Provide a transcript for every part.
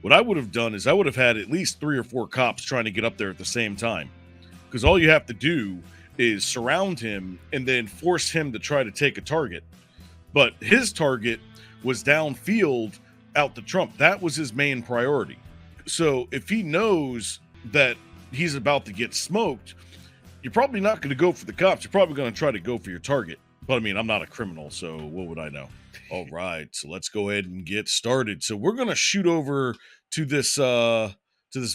What I would have done is I would have had at least 3 or 4 cops trying to get up there at the same time, because all you have to do is surround him and then force him to try to take a target. But his target was downfield out the Trump. That was his main priority. So if he knows that he's about to get smoked, you're probably not going to go for the cops. You're probably going to try to go for your target. But I mean, I'm not a criminal, so what would I know? All right, so let's go ahead and get started. So we're going to shoot over to this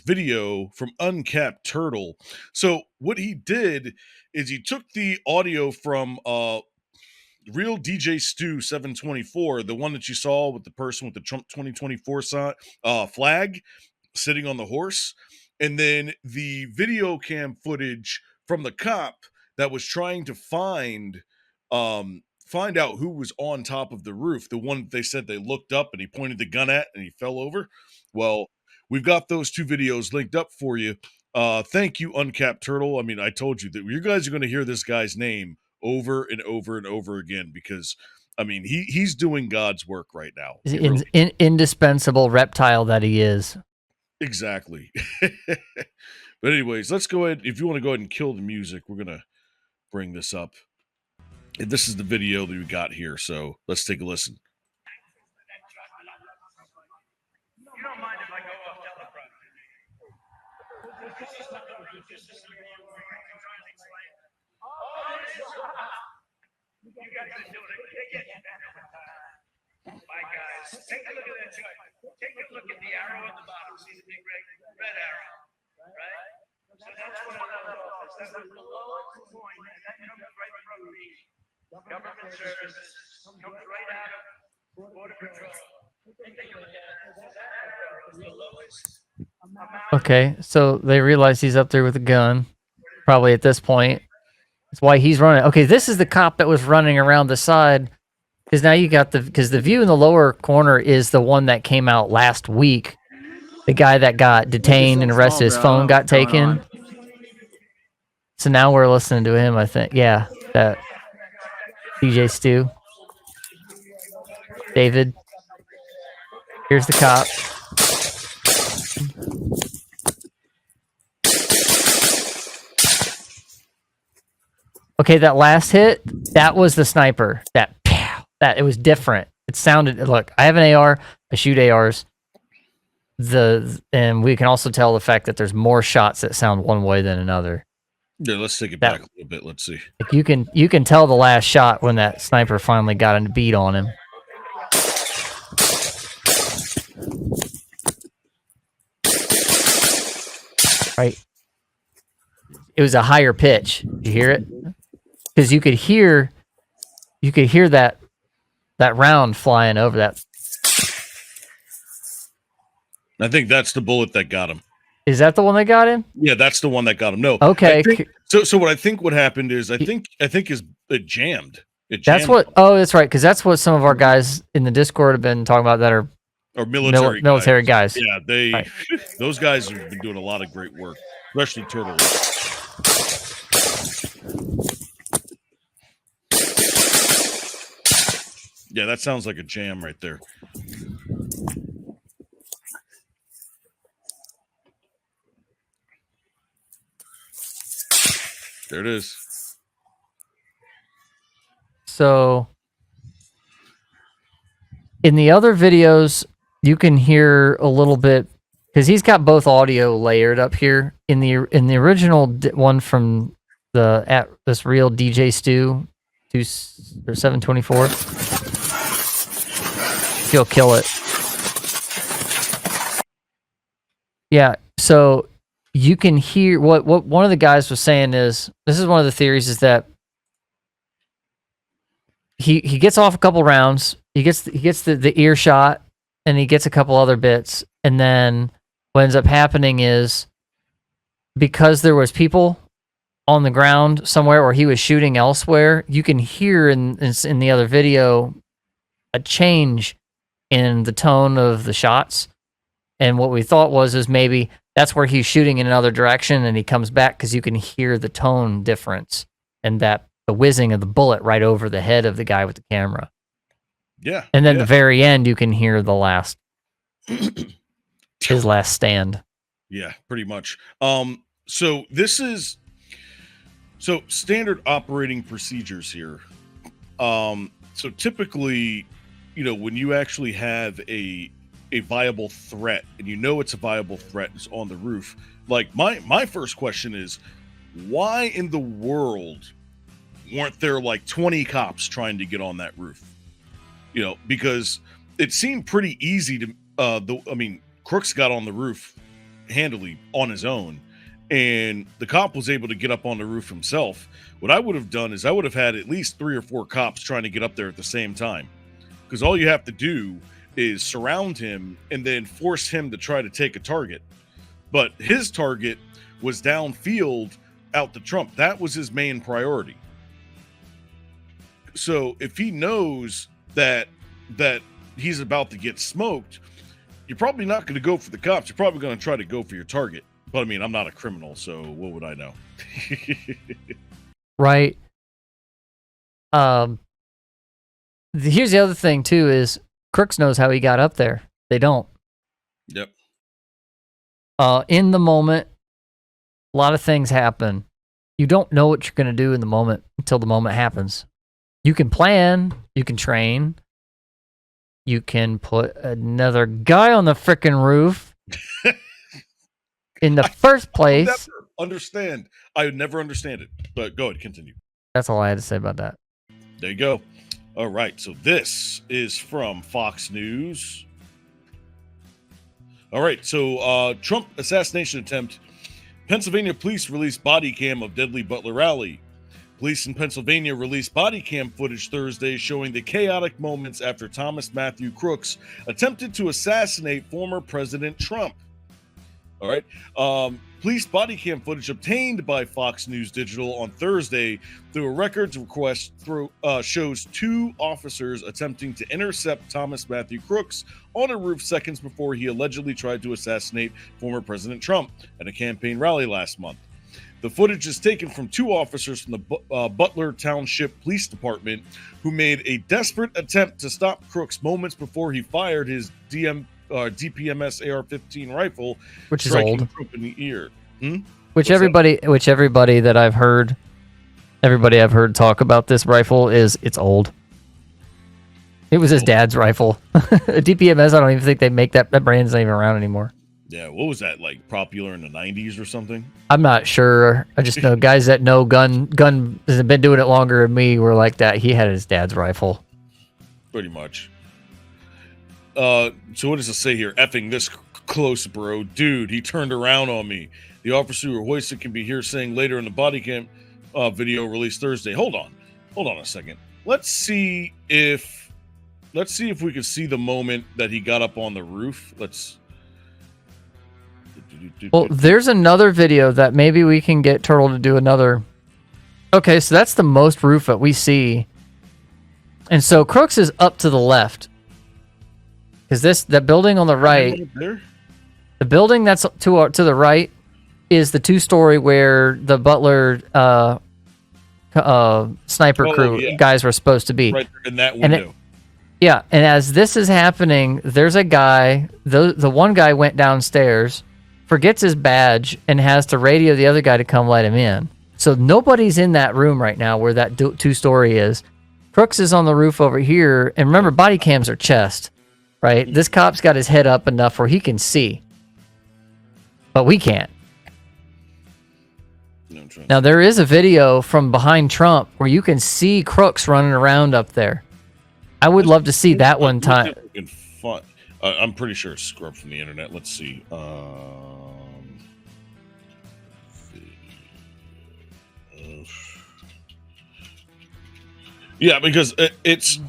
video from Uncapped Turtle. So what he did is he took the audio from real DJ Stu 724, the one that you saw with the person with the Trump 2024 flag sitting on the horse, and then the video cam footage from the cop that was trying to find out who was on top of the roof, the one they said they looked up and he pointed the gun at and he fell over. Well, we've got those 2 videos linked up for you. Thank you, Uncapped Turtle. I mean, I told you that you guys are going to hear this guy's name over and over and over again, because I mean, he's doing God's work right now. Indispensable reptile that he is. Exactly. But anyways, let's go ahead. If you want to go ahead and kill the music, we're going to bring this up. And this is the video that we got here, so let's take a listen. You don't mind if I go off teleprompter? You guys are doing it. My guys, take a look at that chart. Take a look at the arrow at the bottom. See the big red arrow, right? So that's one of those offices. That was the lowest point. That comes right from the government services. Comes right out of Border Patrol. Take a look at it. That arrow is the lowest. Okay, so they realize he's up there with a gun, probably at this point. That's why he's running. Okay, this is the cop that was running around the side, because now you got because the view in the lower corner is the one that came out last week. The guy that got detained and arrested, his phone got taken. So now we're listening to him, I think. Yeah, that DJ Stu. David. Here's the cop. Okay, that last hit, that was the sniper. That it was different. It sounded, look, I have an AR, I shoot ARs. And we can also tell the fact that there's more shots that sound one way than another. Yeah, let's take it back a little bit. Let's see. Like you can tell the last shot when that sniper finally got a beat on him. Right. It was a higher pitch. You hear it? Because you could hear that round flying over that. I think that's the bullet that got him. Is that the one that got him? Yeah, that's the one that got him. No. Okay. So what I think what happened is I think is it jammed. That's what. Oh, that's right. Because that's what some of our guys in the Discord have been talking about that are military guys. Yeah, those guys have been doing a lot of great work, especially Turtle. Yeah, that sounds like a jam right there. There it is. So in the other videos, you can hear a little bit because he's got both audio layered up here. In the original one from this real DJ Stu 724, he'll kill it. Yeah, so you can hear what one of the guys was saying is, this is one of the theories, is that he gets off a couple rounds, he gets the earshot, and he gets a couple other bits, and then what ends up happening is, because there was people on the ground somewhere or he was shooting elsewhere, you can hear in the other video a change in the tone of the shots. And what we thought is maybe that's where he's shooting in another direction and he comes back, because you can hear the tone difference and that the whizzing of the bullet right over the head of the guy with the camera. Yeah. And then the very end, you can hear the last. his last stand. Yeah, pretty much. So this is standard operating procedures here. So typically, when you actually have a viable threat, and it's a viable threat is on the roof. Like my first question is, why in the world weren't there like 20 cops trying to get on that roof? Because it seemed pretty easy to. Crooks got on the roof handily on his own, and the cop was able to get up on the roof himself. What I would have done is I would have had at least 3 or 4 cops trying to get up there at the same time, because all you have to do is surround him and then force him to try to take a target. But his target was downfield out to Trump. That was his main priority. So if he knows that he's about to get smoked, you're probably not going to go for the cops. You're probably going to try to go for your target. But I'm not a criminal, so what would I know? Right. Here's the other thing too: is Crooks knows how he got up there. They don't. Yep. In the moment, a lot of things happen. You don't know what you're going to do in the moment until the moment happens. You can plan, you can train, you can put another guy on the frickin' roof in the first place. I would never understand it. But go ahead, continue. That's all I had to say about that. There you go. All right, so this is from Fox News. All right, so Trump assassination attempt. Pennsylvania police released body cam of deadly Butler rally. Police in Pennsylvania released body cam footage Thursday showing the chaotic moments after Thomas Matthew Crooks attempted to assassinate former President Trump. All right. Police body cam footage obtained by Fox News Digital on Thursday through a records request shows 2 officers attempting to intercept Thomas Matthew Crooks on a roof seconds before he allegedly tried to assassinate former President Trump at a campaign rally last month. The footage is taken from 2 officers from the Butler Township Police Department who made a desperate attempt to stop Crooks moments before he fired his DPMS AR-15 rifle, which is old. Trump in the ear. Which everybody that I've heard, talk about this rifle it's old. It was his dad's rifle. A DPMS, I don't even think they make that brand's not even around anymore. Yeah, what was that, like popular in the 90s or something? I'm not sure. I just know guys that know gun have been doing it longer than me were like that. He had his dad's rifle. Pretty much. So what does it say here? Effing this close, bro. Dude, he turned around on me. The officer who hoisted can be here saying later in the body cam video released Thursday. Hold on a second. Let's see if we can see the moment that he got up on the roof. Well, there's another video that maybe we can get Turtle to do another. Okay, so that's the most roof that we see. And so Crooks is up to the left. Because that building on the right, the building that's to the right is the 2-story where the Butler sniper crew guys were supposed to be. Right in that window. And as this is happening, there's a guy, the one guy went downstairs, forgets his badge, and has to radio the other guy to come let him in. So nobody's in that room right now where that 2-story is. Crooks is on the roof over here, and remember, body cams are chest. Right? This cop's got his head up enough where he can see. But we can't. Now, there is a video from behind Trump where you can see Crooks running around up there. I would love to see that one time. I'm pretty sure it's scrubbed from the internet. Let's see. Yeah, because it's,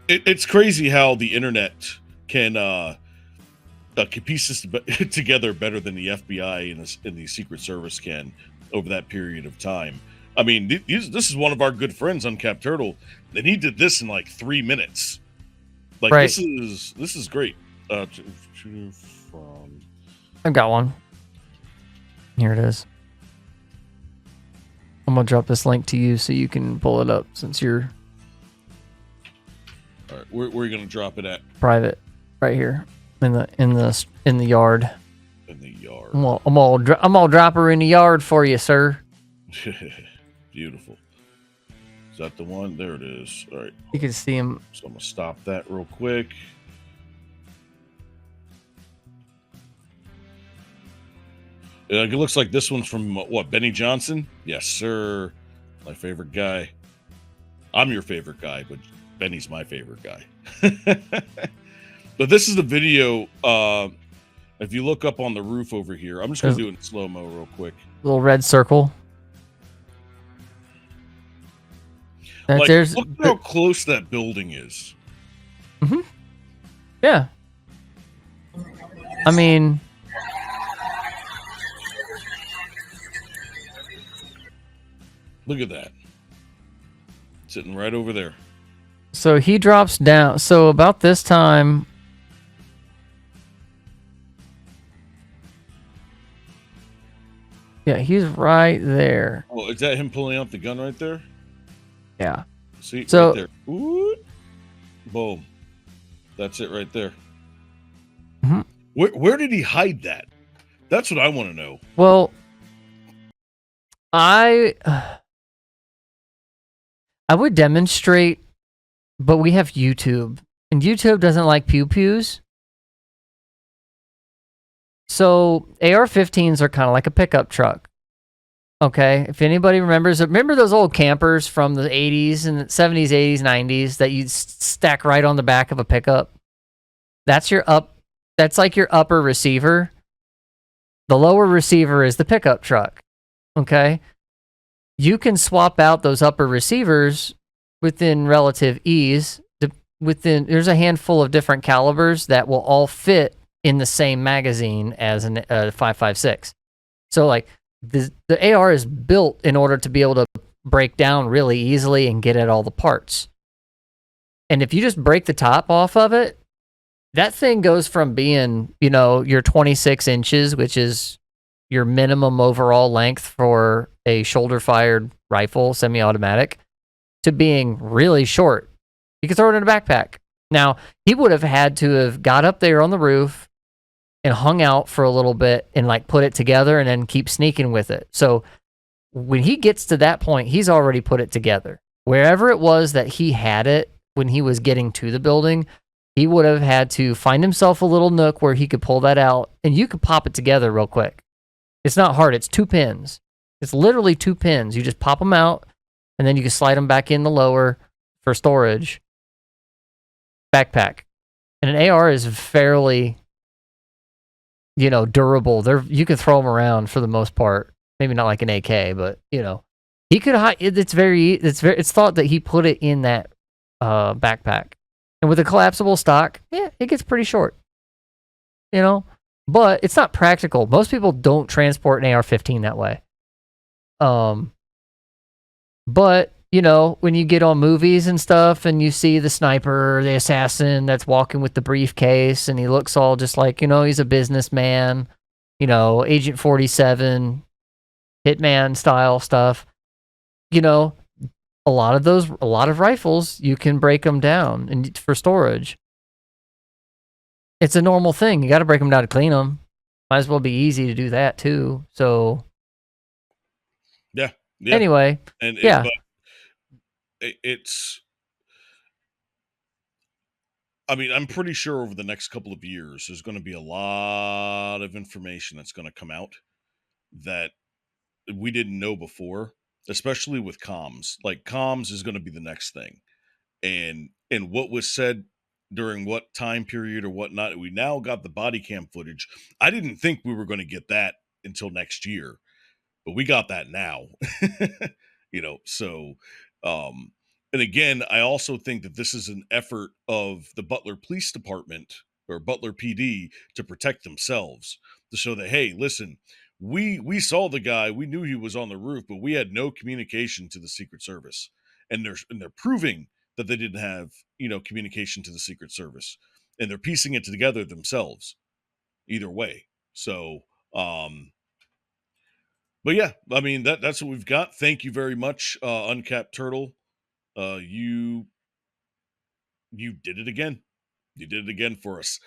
it's crazy how the internet can piece this together better than the FBI and the Secret Service can over that period of time. I mean, this is one of our good friends on Cap Turtle, and he did this in like 3 minutes. Like, right. This is great. I've got one. Here it is. I'm gonna drop this link to you so you can pull it up since you're. All right, where are you gonna drop it at? Private, right here. in the yard. In the yard. I'm all drop her in the yard for you, sir. Beautiful. Is that the one? There it is. All right. You can see him. So I'm gonna stop that real quick. It looks like this one's from what, Benny Johnson? Yes, sir. My favorite guy. I'm your favorite guy, but Benny's my favorite guy. But this is the video. If you look up on the roof over here, I'm just gonna do it in slow-mo real quick. Little red circle. Like, look how close that building is. Mm-hmm. Yeah. I mean, look at that. Sitting right over there. So he drops down. So about this time, yeah, he's right there. Oh, is that him pulling out the gun right there? Yeah. See, so, right there. Ooh, boom. That's it right there. Mm-hmm. Where did he hide that? That's what I want to know. Well, I would demonstrate, but we have YouTube, and YouTube doesn't like pew-pews. So AR-15s are kind of like a pickup truck. Okay, if anybody remember those old campers from the 80s and the 70s, 80s, 90s that you'd stack right on the back of a pickup? That's like your upper receiver. The lower receiver is the pickup truck. Okay? You can swap out those upper receivers within relative ease. There's a handful of different calibers that will all fit in the same magazine as a 5.56. So like the AR is built in order to be able to break down really easily and get at all the parts. And if you just break the top off of it, that thing goes from being, your 26 inches, which is your minimum overall length for a shoulder-fired rifle, semi-automatic, to being really short. You can throw it in a backpack. Now, he would have had to have got up there on the roof and hung out for a little bit and like put it together and then keep sneaking with it. So when he gets to that point, he's already put it together. Wherever it was that he had it when he was getting to the building, he would have had to find himself a little nook where he could pull that out, and you could pop it together real quick. It's not hard. It's 2 pins. It's literally 2 pins. You just pop them out, and then you can slide them back in the lower for storage. Backpack. And an AR is fairly, durable. You can throw them around for the most part. Maybe not like an AK, but he could hide. It's thought that he put it in that backpack. And with a collapsible stock, yeah, it gets pretty short. But it's not practical. Most people don't transport an AR-15 that way. But when you get on movies and stuff and you see the sniper, the assassin that's walking with the briefcase and he looks all just like, he's a businessman, Agent 47, hitman style stuff, a lot of rifles, you can break them down and for storage. It's a normal thing. You got to break them down to clean them. Might as well be easy to do that too. So yeah. Anyway, and yeah. I'm pretty sure over the next couple of years, there's going to be a lot of information that's going to come out that we didn't know before, especially with comms. Like comms is going to be the next thing. And what was said during what time period or whatnot, we now got the body cam footage. I didn't think we were going to get that until next year, but we got that now. So and again, I also think that this is an effort of the Butler Police Department or Butler PD to protect themselves, to show that, hey, listen, we saw the guy, we knew he was on the roof, but we had no communication to the Secret Service, and they're proving that they didn't have communication to the Secret Service, and they're piecing it together themselves. Either way, so but yeah, that's what we've got. Thank you very much, Uncapped Turtle. You did it again. You did it again for us.